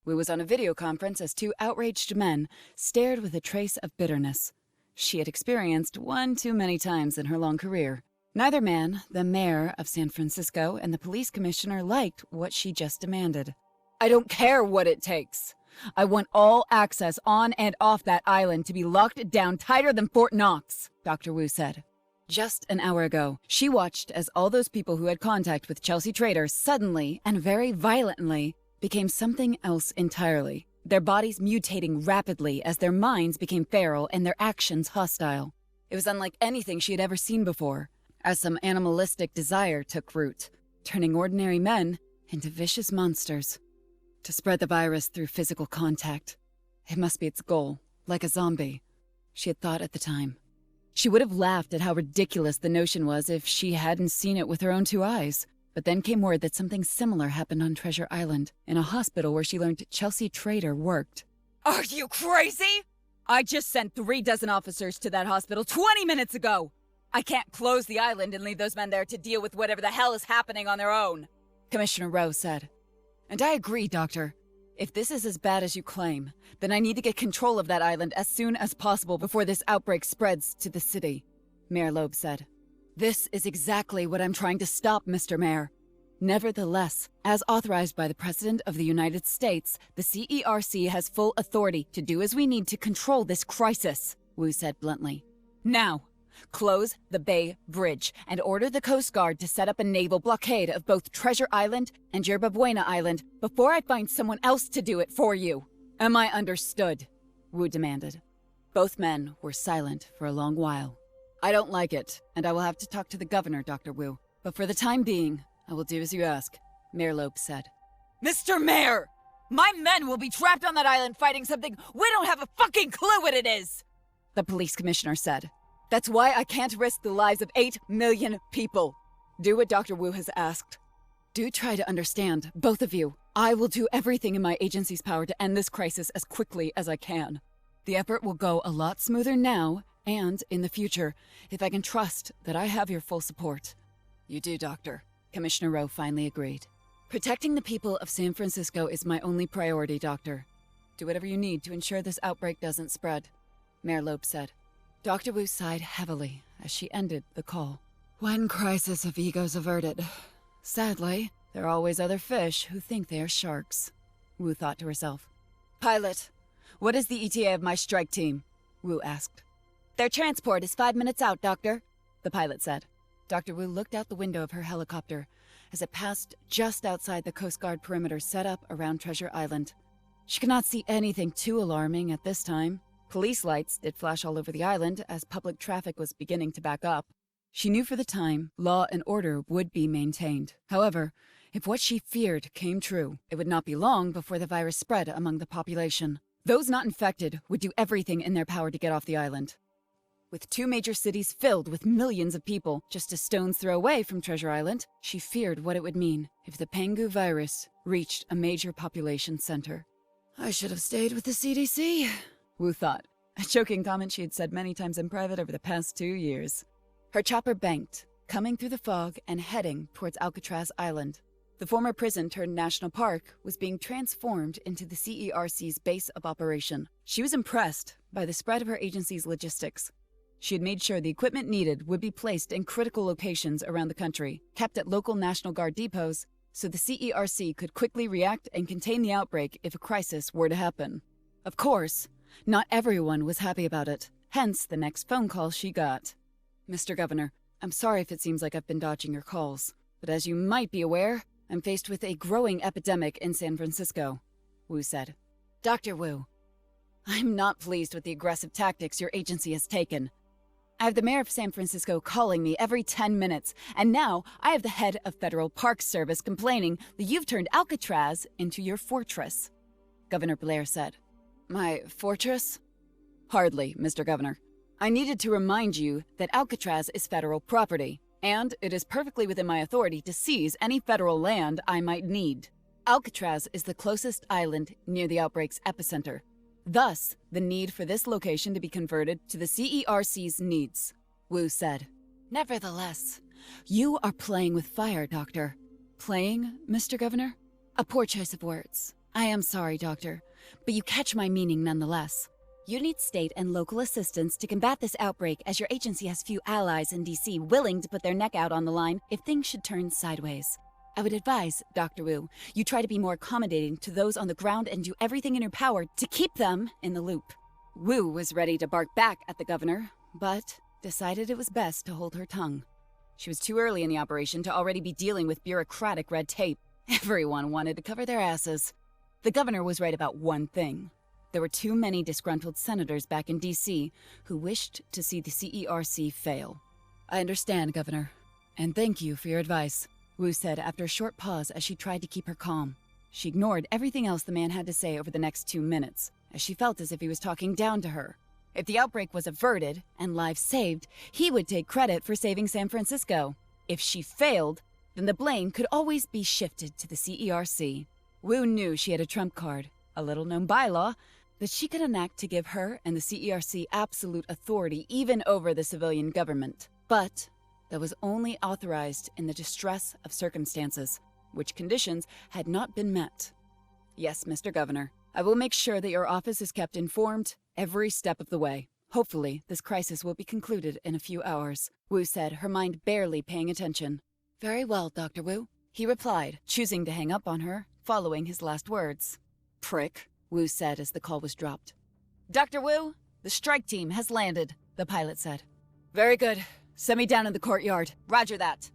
Wu was on a video conference as two outraged men stared with a trace of bitterness she had experienced one too many times in her long career. Neither man, the mayor of San Francisco and the police commissioner, liked what she just demanded. "I don't care what it takes. I want all access on and off that island to be locked down tighter than Fort Knox," Dr. Wu said. Just an hour ago, she watched as all those people who had contact with Chelsea Trader suddenly and very violently became something else entirely. Their bodies mutating rapidly as their minds became feral and their actions hostile. It was unlike anything she had ever seen before, as some animalistic desire took root, turning ordinary men into vicious monsters. To spread the virus through physical contact. It must be its goal, like a zombie, she had thought at the time. She would have laughed at how ridiculous the notion was if she hadn't seen it with her own two eyes. But then came word that something similar happened on Treasure Island, in a hospital where she learned Chelsea Trader worked. "Are you crazy? I just sent 36 officers to that hospital 20 minutes ago! I can't close the island and leave those men there to deal with whatever the hell is happening on their own," Commissioner Rowe said. "And I agree, Doctor. If this is as bad as you claim, then I need to get control of that island as soon as possible before this outbreak spreads to the city," Mayor Loeb said. "This is exactly what I'm trying to stop, Mr. Mayor. Nevertheless, as authorized by the President of the United States, the CERC has full authority to do as we need to control this crisis," Wu said bluntly. "Now, close the Bay Bridge and order the Coast Guard to set up a naval blockade of both Treasure Island and Yerba Buena Island before I find someone else to do it for you. Am I understood?" Wu demanded. Both men were silent for a long while. "I don't like it, and I will have to talk to the governor, Dr. Wu. But for the time being, I will do as you ask," Mayor Loeb said. "Mr. Mayor! My men will be trapped on that island fighting something we don't have a fucking clue what it is!" the police commissioner said. "That's why I can't risk the lives of 8 million people. Do what Dr. Wu has asked. Do try to understand, both of you. I will do everything in my agency's power to end this crisis as quickly as I can. The effort will go a lot smoother now and in the future, if I can trust that I have your full support." "You do, Doctor," Commissioner Rowe finally agreed. "Protecting the people of San Francisco is my only priority, Doctor. Do whatever you need to ensure this outbreak doesn't spread," Mayor Loeb said. Dr. Wu sighed heavily as she ended the call. "One crisis of egos averted. Sadly, there are always other fish who think they are sharks," Wu thought to herself. "Pilot, what is the ETA of my strike team?" Wu asked. "Their transport is 5 minutes out, Doctor," the pilot said. Dr. Wu looked out the window of her helicopter as it passed just outside the Coast Guard perimeter set up around Treasure Island. She could not see anything too alarming at this time. Police lights did flash all over the island as public traffic was beginning to back up. She knew for the time, law and order would be maintained. However, if what she feared came true, it would not be long before the virus spread among the population. Those not infected would do everything in their power to get off the island. With 2 major cities filled with millions of people just a stone's throw away from Treasure Island, she feared what it would mean if the Pangu Virus reached a major population center. "I should have stayed with the CDC," Wu thought, a joking comment she had said many times in private over the past 2 years. Her chopper banked, coming through the fog and heading towards Alcatraz Island. The former prison turned national park was being transformed into the CERC's base of operation. She was impressed by the spread of her agency's logistics. She had made sure the equipment needed would be placed in critical locations around the country, kept at local National Guard depots, so the CERC could quickly react and contain the outbreak if a crisis were to happen. Of course, not everyone was happy about it, hence the next phone call she got. "Mr. Governor, I'm sorry if it seems like I've been dodging your calls, but as you might be aware, I'm faced with a growing epidemic in San Francisco," Wu said. "Dr. Wu, I'm not pleased with the aggressive tactics your agency has taken. I have the mayor of San Francisco calling me every 10 minutes, and now I have the head of Federal Park Service complaining that you've turned Alcatraz into your fortress," Governor Blair said. "My fortress? Hardly, Mr. Governor. I needed to remind you that Alcatraz is federal property, and it is perfectly within my authority to seize any federal land I might need. Alcatraz is the closest island near the outbreak's epicenter. Thus, the need for this location to be converted to the CERC's needs," Wu said. "Nevertheless, you are playing with fire, Doctor." "Playing, Mr. Governor? A poor choice of words. I am sorry, Doctor, but you catch my meaning nonetheless. You need state and local assistance to combat this outbreak, as your agency has few allies in DC willing to put their neck out on the line if things should turn sideways. I would advise, Dr. Wu, you try to be more accommodating to those on the ground and do everything in your power to keep them in the loop. Wu was ready to bark back at the governor, but decided it was best to hold her tongue. She was too early in the operation to already be dealing with bureaucratic red tape. Everyone wanted to cover their asses. The governor was right about one thing. There were too many disgruntled senators back in D.C. who wished to see the CERC fail. I understand, Governor, and thank you for your advice, Wu said after a short pause as she tried to keep her calm. She ignored everything else the man had to say over the next 2 minutes, as she felt as if he was talking down to her. If the outbreak was averted and lives saved, he would take credit for saving San Francisco. If she failed, then the blame could always be shifted to the CERC. Wu knew she had a trump card, a little-known bylaw, that she could enact to give her and the CERC absolute authority even over the civilian government. But that was only authorized in the distress of circumstances, which conditions had not been met. Yes, Mr. Governor, I will make sure that your office is kept informed every step of the way. Hopefully, this crisis will be concluded in a few hours, Wu said, her mind barely paying attention. Very well, Dr. Wu, he replied, choosing to hang up on her, following his last words. Prick, Wu said as the call was dropped. Dr. Wu, the strike team has landed, the pilot said. Very good. Send me down in the courtyard. Roger that.